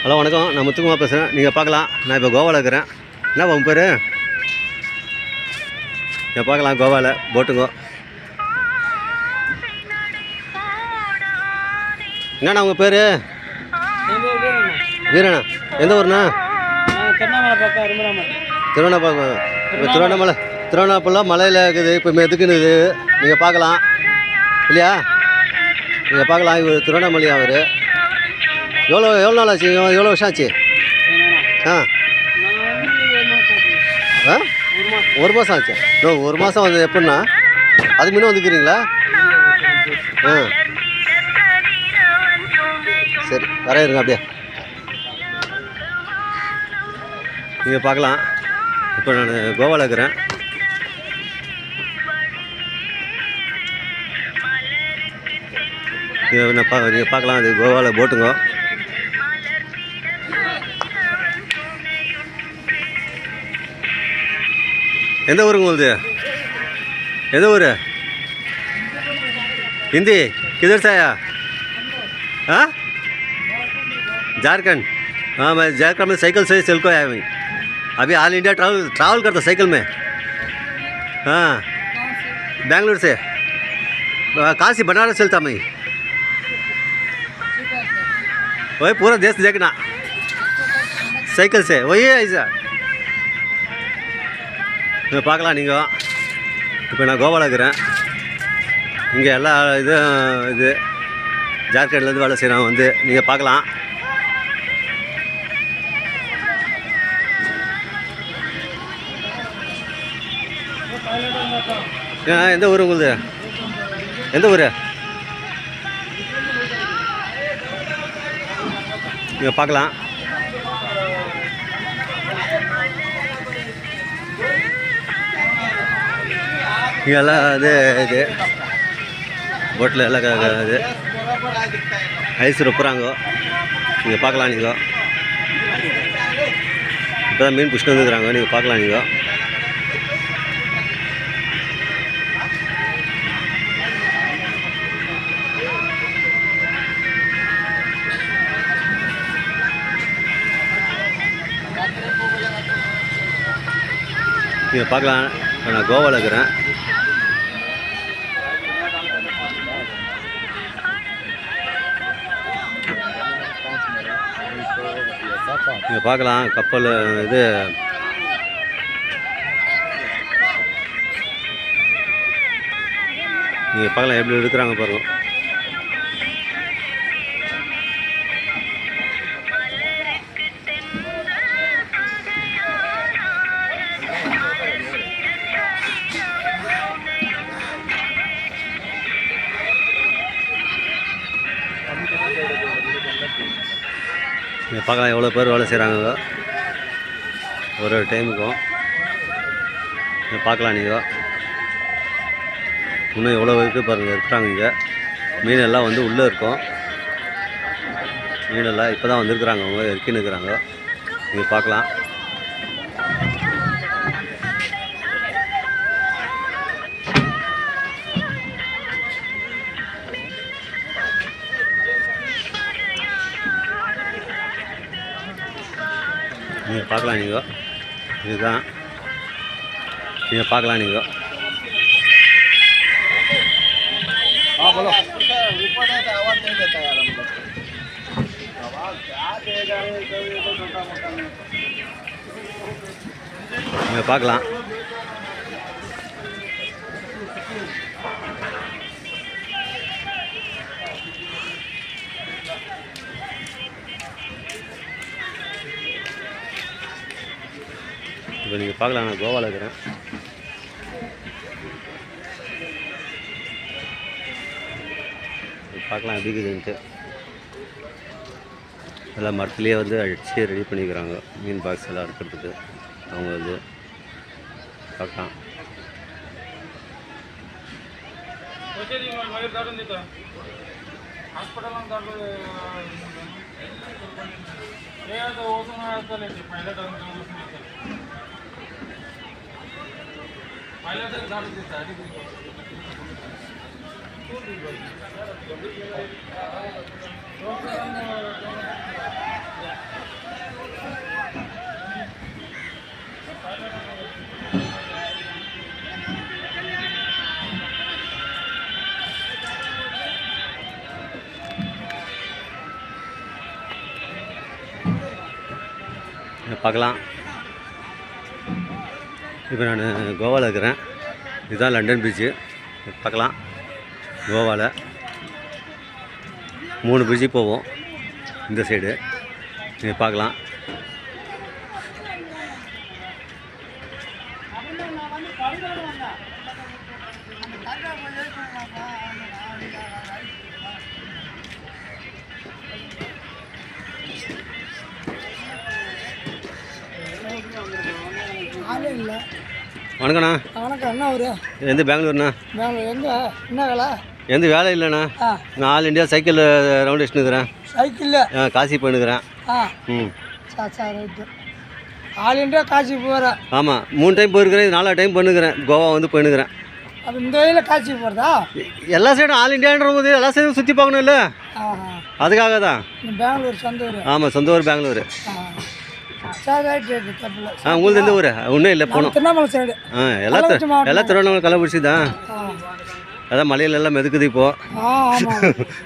Hello வணக்கம், நான் முத்துக்குமார் பேசுகிறேன். நீங்கள் பார்க்கலாம், நான் இப்போ கோவாவில் இருக்கிறேன். என்ன உங்கள் பேர்? நீங்கள் பார்க்கலாம், கோவாவில் போட்டுங்கோ. என்னண்ணா உங்கள் பேர்? வீரண்ணா. எந்த ஊர்ண்ணா? திருவண்ணாமலை. இப்போ திருவண்ணாமலை மலையில் இருக்குது. இப்போ மெதுக்குன்னு நீங்கள் பார்க்கலாம் இல்லையா? நீங்கள் பார்க்கலாம். இவர் திருவண்ணாமலை. அவர் எவ்வளோ நாள் ஆச்சு? எவ்வளோ வருஷம் ஆச்சு? ஒரு மாதம் ஆச்சு. ஒரு மாதம் வந்து எப்படின்னா அதுக்கு முன்னே வந்துக்கிறீங்களா? சரி, வர இருங்க அப்படியே. நீங்கள் பார்க்கலாம், இப்போ நான் கோவாவில் இருக்கிறேன். நீங்கள் பார்க்கலாம், அது கோவாவில் போட்டுங்க. எந்த ஊருங்க உங்களுது? எந்த ஊர்? हिंदी किधर से आया? हाँ, झारखंड. हाँ, मैं झारखंड में साइकिल से चल को आया मैं. अभी ऑल इंडिया ट्रैवल करता साइकिल में. हाँ, बेंगलुरु से. कहाँ से? बनारस चलता मैं. वही पूरा देश देखना साइकिल से. वही है ऐसा. இப்போ பார்க்கலாம். நீங்கள் இப்போ நான் கோவாவில் இருக்கிறேன். இங்கே எல்லா இது ஜார்க்கண்ட்லேருந்து வேலை செய்கிறவங்க வந்து நீங்கள் பார்க்கலாம். எந்த ஊர் உங்களுது? எந்த ஊர்? நீங்கள் பார்க்கலாம். இங்கெல்லாம் இது போட்டில் எல்லாம் இது ஐஸ் ரொப்புறாங்க. நீங்கள் பார்க்கலாம். நீங்கள் இப்போ தான் மீன் பிடிச்சிட்டு வந்துருக்குறாங்க. நீங்கள் பார்க்கலாம். நீங்கள் பார்க்கலாம். நான் கோவாவில் இருக்கிறேன். நீங்கள் பார்க்கலாம், கப்பல் இது நீங்கள் பார்க்கலாம் எப்படி எடுக்கிறாங்க பாருங்க. நீங்கள் பார்க்கலாம் எவ்வளோ பேர் வேலை செய்கிறாங்க ஒரு டைமுக்கும். நீங்கள் பார்க்கலாம். நீங்கள் இன்னும் எவ்வளோ இருக்குது பாருங்கள், இருக்கிறாங்க. இங்கே மீனெல்லாம் வந்து உள்ளே இருக்கும். மீனெல்லாம் இப்போ தான் வந்துருக்குறாங்க, அவங்க இறக்கின்னு இருக்கிறாங்க. நீங்கள் பார்க்கலாம். நீங்கள் பார்க்கலாம். நீங்கள் இதுதான் நீங்கள் பார்க்கலாம். நீங்கள் நீங்கள் பார்க்கலாம். இப்போ நீங்கள் பார்க்கலாம், நான் கோவாவில் இருக்கிறேன். பார்க்கலாம் எப்படி இருக்குதுன்ட்டு. எல்லாம் மரத்துலேயே வந்து அடிச்சு ரெடி பண்ணிக்கிறாங்க. மீன் பாக்ஸ் எல்லாம் இருக்கிறதுக்கு அவங்க வந்து பார்க்கலாம். பார்க்கலாம். இப்போ நான் கோவாவில் இருக்கிறேன். இதுதான் லண்டன் பீச்சு. பார்க்கலாம். கோவாவில் 3 பிரிட்ஜு போவோம். இந்த சைடு நீங்கள் பார்க்கலாம். வணக்கண்ணா. வணக்கம். என்ன ஊர்? எந்த பெங்களூர்ண்ணா? பெங்களூர். என்ன வேலை? எந்த வேலை இல்லைண்ணா. நான் ஆல் இண்டியா சைக்கிள் ரவுண்ட் அடிச்சுன்னுக்கிறேன். சைக்கிளில் காசி போயினுக்கிறேன். ம் சார் ரைட்டு. ஆல் இண்டியா காசி போகிறேன். ஆமாம், 3 டைம் போயிருக்கிறேன். 4 டைம் பண்ணுக்கிறேன். கோவா வந்து போயினுக்கிறேன். அப்போ இந்த வழியில் காசி போகிறதா? எல்லா சைடும் ஆல் இண்டியான்ற போது எல்லா சைடும் சுற்றி பார்க்கணும் இல்லை, அதுக்காக தான். பெங்களூர் சொந்த ஊர்? ஆமாம், சொந்த ஊர் பெங்களூர். சார் ரைட்டு தப்பில்லை. உங்களுக்கு எந்த ஊர்? ஒன்றும் இல்லை, போகணும். திருவண்ணாமலை சைடு. எல்லாம் திருவண்ணாமலை கள்ளக்குறிச்சி தான். அதான் மலையில எல்லாம் மெதுக்குது இப்போது.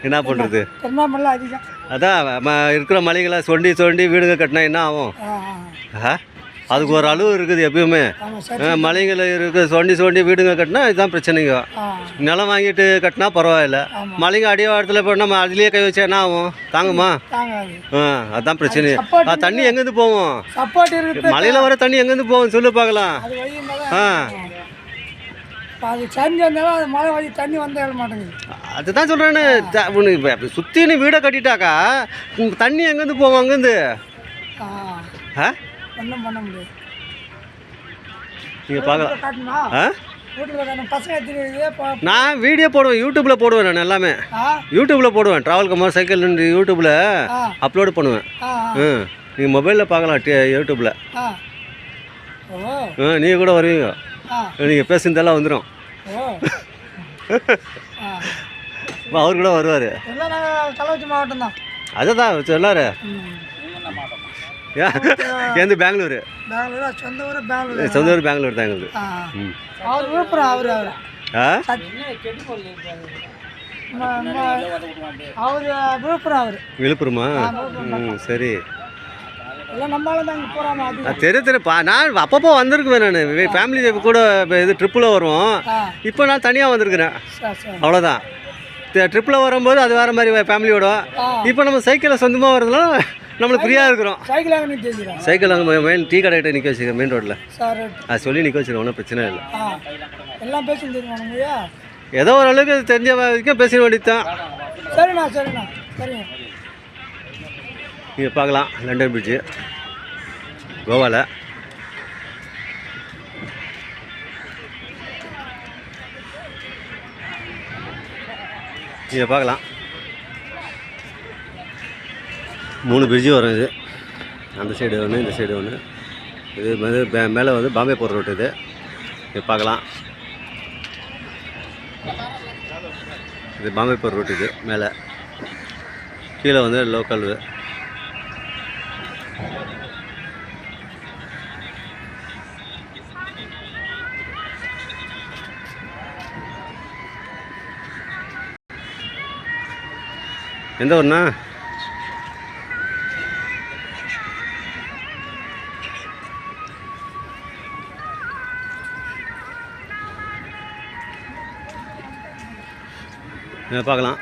என்ன பண்ணுறது? திருவண்ணாமலை அதிகம். அதான் இருக்கிற மலைகளை சொண்டி வீடுங்க கட்டினா என்ன ஆகும்? அதுக்கு ஒரு அளவு இருக்குது எப்பயுமே. மலைகளை இருக்க சொண்டி வீடுங்க கட்டினா இதுதான் பிரச்சனைங்க. நிலம் வாங்கிட்டு கட்டினா பரவாயில்ல. மலைங்க அடிவாரத்தில் போய் நம்ம அதுலேயே கை வச்சா என்ன ஆகும்? தாங்குமா? அதுதான் பிரச்சனை. தண்ணி எங்கேருந்து போவோம்? மலையில் வர தண்ணி எங்கேருந்து போவோம் சொல்லு பார்க்கலாம். அதுதான் சொல்கிறேன்னு. சுற்றி நீ வீடை கட்டிட்டாக்கா தண்ணி எங்கேருந்து போவோம்? அங்கேருந்து பண்ண முடியாது. நீங்கள் பார்க்கலாம். நான் வீடியோ போடுவேன், யூடியூப்பில் போடுவேன். நான் எல்லாமே யூடியூப்பில் போடுவேன். ட்ராவல் கமர் சைக்கிள் யூடியூப்பில் அப்லோடு பண்ணுவேன். நீங்கள் மொபைலில் பார்க்கலாம், யூடியூப்பில். நீங்கள் கூட வருவீங்க. நீங்கள் பேசுனதெல்லாம் வந்துடும். அவர் கூட வருவார். கள்ளக்குறிச்சி மாவட்டம் தான். அதுதான் சொல்லாரு. எந்த பெங்களூர்? சொந்த ஊர் பெங்களூர். சொந்த ஊர் பெங்களூர் தான் எங்களுக்கு. அவர் விழுப்புரம். அவர் விழுப்புரம். விழுப்புரமா? சரி. தெரியும். நான் அப்பப்போ வந்திருக்குவேன். நான் ஃபேமிலி கூட இது ட்ரிப்பில் வருவோம். இப்போ நான் தனியாக வந்திருக்கிறேன், அவ்வளோதான். ட்ரிப்பில் வரும்போது அது வேறு மாதிரி ஃபேமிலியோட. இப்போ நம்ம சைக்கிளில் சொந்தமாக வரதுனால நம்மளுக்கு ஃப்ரீயாக இருக்கிறோம். சைக்கிள் அங்கே மெயின் டீ கடை கிட்ட நிற்க வச்சுருக்கேன், மெயின் ரோட்டில். அது சொல்லி நிற்க வச்சுருக்கேன், ஒன்றும் பிரச்சனை இல்லை. எல்லாம் பேசி ஏதோ ஓரளவுக்கு தெரிஞ்ச வரைக்கும் பேச வேண்டியது தான். சரிண்ணா சரிண்ணா சரிங்க. நீங்கள் பார்க்கலாம் லண்டன் பிரிட்ஜு கோவாவில். நீங்கள் பார்க்கலாம் 3 பிரிட்ஜு வரும். இது அந்த சைடு ஒன்று, இந்த சைடு ஒன்று. இது வந்து மேலே வந்து பாம்பே போகிற ரோட்டு. இது பார்க்கலாம். இது பாம்பே போகிற ரோட்டு. இது மேலே, கீழே வந்து லோக்கல். எந்த ஊர்ண்ணா? பார்க்கலாம்.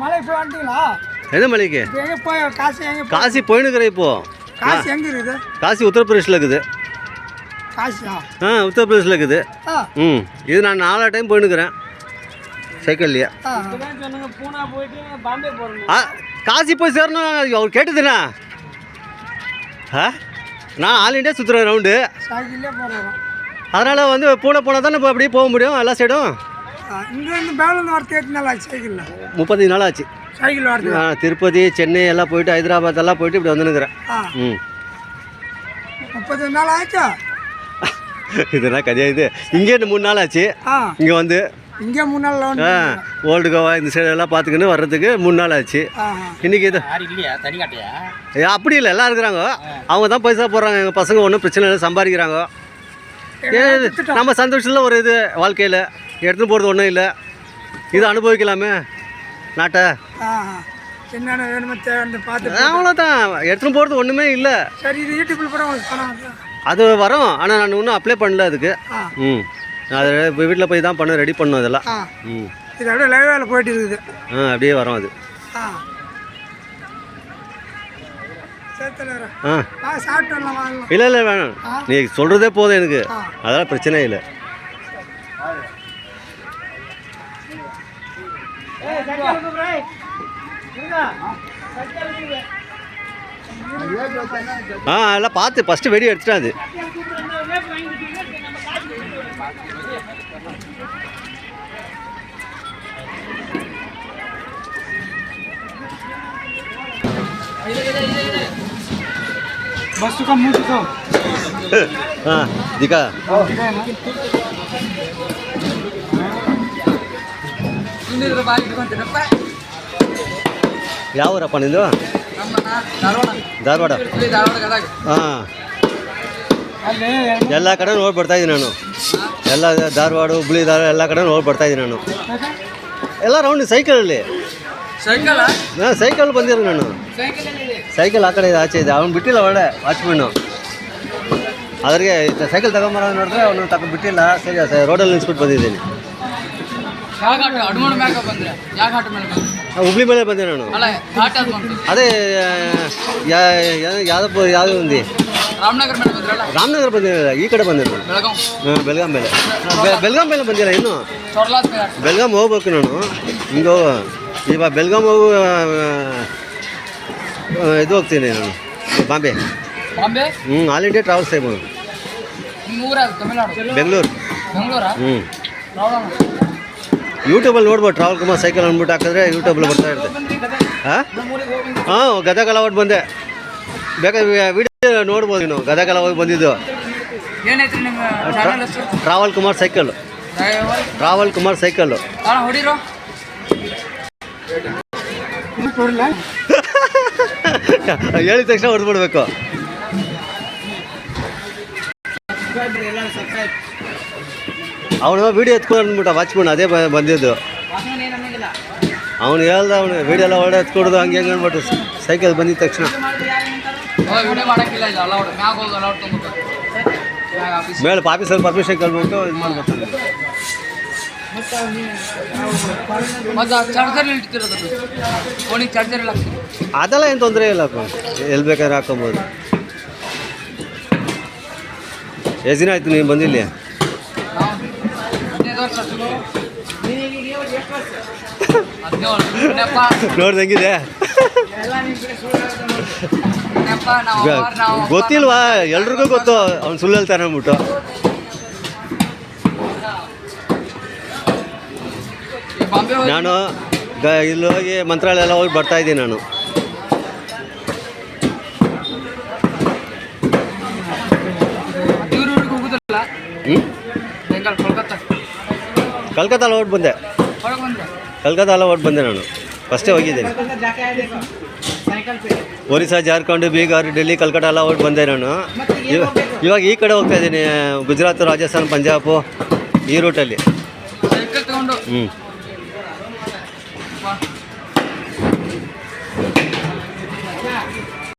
மலை போய் வந்துட்டீங்களா? எந்த மலைக்கு? காசி போயினுக்கிறேன். இப்போ காசி எங்கே இருக்குது? காசி உத்தரப்பிரதேசில் இருக்குது. காசியா? உத்தரப்பிரதேசில் இருக்குது. இது நான் 4 டைம் போயினுக்கிறேன் சைக்கிள்லையே. காசி போய் சேரணும் அவர் கேட்டுதுண்ணா. நான் ஆல் இண்டியா சுற்றுறேன் ரவுண்டு. அதனால் வந்து பூனை போனால் தானே இப்போ அப்படியே போக முடியும் எல்லா சைடும். இங்கேருந்து பெங்களூர் வரது 8 நாள் ஆச்சு. சைக்கிளில் 35 நாள் ஆச்சு சைக்கிள் வரது. திருப்பதி, சென்னை எல்லாம் போயிட்டு, ஹைதராபாத் எல்லாம் போயிட்டு இப்படி வந்துனுக்கிறேன். 35 நாள் ஆச்சா? இதெல்லாம் கதையா. இது இங்கே 3 நாள் ஆச்சு. இங்கே வந்து இங்கே 3 நாள். ஓல்டு கோவா இந்த சைடெல்லாம் பார்த்துக்கின்னு வர்றதுக்கு 3 நாள் ஆச்சு. இன்றைக்கி இது அப்படி இல்லை, எல்லாம் இருக்கிறாங்க. அவங்க தான் பைசா போடுறாங்க. எங்கள் பசங்க ஒன்றும் பிரச்சனை இல்லை, சம்பாதிக்கிறாங்க. நம்ம சந்தோஷத்தில் ஒரு இது வாழ்க்கையில் எடுத்துன்னு போகிறது ஒன்றும் இல்லை. இது அனுபவிக்கலாமே நாட்டை. என்னென்ன வேணுமோ தேவை பார்த்து அவ்வளோதான், எடுத்துன்னு போகிறது ஒன்றுமே இல்லை. சரி, இது யூடியூப்பில் கூட உங்களுக்கு பணம் அது வரும், ஆனால் நான் இன்னும் அப்ளை பண்ணல அதுக்கு. அது வீட்டில் போய் தான் பண்ண ரெடி பண்ணோம் இதெல்லாம். இது அப்படியே லைவாவில் போயிட்டு இருக்குது. அப்படியே வரும் அது. இல்லை இல்லை வேணாம், நீ சொல்கிறதே போதும் எனக்கு, அதெல்லாம் பிரச்சனை இல்லை. எல்லாம் பார்த்து ஃபஸ்ட்டு வெடி எடுத்துட்டா அது. बस का मुंह दिखाओ। हाँ दिखा। ಯಾವ ಊರಪ್ಪ ನಿಂದು? ಧಾರವಾಡ. ಹಾಂ, ಎಲ್ಲ ಕಡೆ ನೋಡಿ ಬರ್ತಾಯಿದ್ದೀನಿ ನಾನು. ಎಲ್ಲ ಧಾರವಾಡ, ಹುಬ್ಳಿ, ಧಾರವಾಡ ಎಲ್ಲ ಕಡೆ ನೋಡಿ ಬರ್ತಾಯಿದ್ದೀನಿ ನಾನು. ಎಲ್ಲ ರೌಂಡ್ ಸೈಕಲಲ್ಲಿ. ಹಾಂ, ಸೈಕಲ್ ಬಂದಿರೋ ನಾನು. ಸೈಕಲ್ ಆ ಕಡೆ ಇದೆ, ಆಚೆ ಇದೆ. ಅವ್ನು ಬಿಟ್ಟಿಲ್ಲ ಒಳ್ಳೆ ವಾಚ್ಮೆನ್ನು. ಅದ್ರಿಗೆ ಸೈಕಲ್ ತಗೊಂಬರೋ ನೋಡಿದ್ರೆ ಅವನು ಬಿಟ್ಟಿಲ್ಲ. ಸರಿ, ರೋಡಲ್ಲಿ ನಿಲ್ಸ್ಬಿಟ್ಟು ಬಂದಿದ್ದೀನಿ. ಹುಬ್ಳಿ ಮೇಲೆ ಬಂದೆ ನಾನು. ಅದೇ ಯಾವುದು ఉంది ರಾಮನಗರ ಬಂದಿರಲಿಲ್ಲ, ಈ ಕಡೆ ಬಂದಿಲ್ಲ. ಬೆಳಗಾಂ ಮೇಲೆ. ಬೆಳಗಾಂ ಮೇಲೆ ಬಂದಿಲ್ಲ ಇನ್ನು. ಬೆಳಗಾಂ ಹೋಗ್ಬೇಕು ನಾನು. ಹಿಂಗೆ ಇವಾಗ ಬೆಳಗಾಂ ಹೋಗು, ಇದು ಹೋಗ್ತೀನಿ ನಾನು, Bombay. All India travels time. Bengaluru. ಯೂಟ್ಯೂಬಲ್ಲಿ ನೋಡ್ಬೋದು, ಟ್ರಾವೆಲ್ ಕುಮಾರ್ ಸೈಕಲ್ ಅಂದ್ಬಿಟ್ಟು ಹಾಕಿದ್ರೆ ಯೂಟ್ಯೂಬಲ್ಲಿ ಬರ್ತಾ ಇರುತ್ತೆ. ಹಾಂ, ಗದಗಲ ಹೋಗಿ ಬಂದೆ. ಬೇಕಾದ್ರೆ ವಿಡಿಯೋ ನೋಡ್ಬೋದು ನೀನು. ಗದಗಲ ಹೋಗಿ ಬಂದಿದ್ದು. Travel Kumar cycle. Travel Kumar cycle. ಹೇಳಿದ ತಕ್ಷಣ ಹೊಡೆದ್ಬಿಡ್ಬೇಕು. ಅವನು ವೀಡಿಯೋ ಎತ್ಕೊಂಡು ಅಂದ್ಬಿಟ್ಟ ವಾಚ್ಮನ್, ಅದೇ ಬಂದಿದ್ದು. ಅವನು ಹೇಳ್ದ, ಅವನು ವೀಡಿಯೋ ಎಲ್ಲ ಹೊಡೆ ಎತ್ಕೊಡೋದು ಹಂಗೆ ಹೆಂಗೆ ಅಂದ್ಬಿಟ್ಟು ಸೈಕಲ್ ಬಂದಿದ್ದ ತಕ್ಷಣ ಮೇಲೆ ಆಫೀಸಲ್ಲಿ ಪರ್ಮಿಷನ್ ಕೇಳ್ಬಿಟ್ಟು ಇದು ಮಾಡ್ಬೇಕು. ಅದೆಲ್ಲ ಏನು ತೊಂದರೆ ಇಲ್ಲ, ಎಲ್ಲಿ ಬೇಕಾದ್ರೆ ಹಾಕೊಬೋದು. ಎಷ್ಟು ದಿನ ಆಯ್ತು ನೀವು ಬಂದಿಲ್ಲ? ನೋಡ್ದಂಗಿದೆ. ಗೊತ್ತಿಲ್ವಾ, ಎಲ್ರಿಗೂ ಗೊತ್ತು ಅವ್ನು ಸುಳ್ಳು ಹೇಳ್ತಾನೆ ಅಂದ್ಬಿಟ್ಟು. ನಾನು ಇಲ್ಲಿ ಹೋಗಿ ಮಂತ್ರಾಲಯ ಎಲ್ಲ ಹೋಗಿ ಬರ್ತಾಯಿದ್ದೀನಿ ನಾನು. ಕಲ್ಕತ್ತಾ ಎಲ್ಲ ಹೊಟ್ಟು ಬಂದೆ. ಕಲ್ಕತ್ತಾ ಎಲ್ಲ ಹೊಟ್ಟು ಬಂದೆ ನಾನು. ಫಸ್ಟೇ ಹೋಗಿದ್ದೀನಿ. ಒರಿಸ್ಸಾ, ಜಾರ್ಖಂಡ್, ಬೀಹಾರ್, ಡೆಲ್ಲಿ, ಕಲ್ಕತ್ತಾ ಎಲ್ಲ ಹೊಟ್ಟು ಬಂದೆ ನಾನು. ಇವಾಗ ಈ ಕಡೆ ಹೋಗ್ತಾ ಇದ್ದೀನಿ, ಗುಜರಾತ್, ರಾಜಸ್ಥಾನ್, ಪಂಜಾಬು, ಈ ರೂಟಲ್ಲಿ.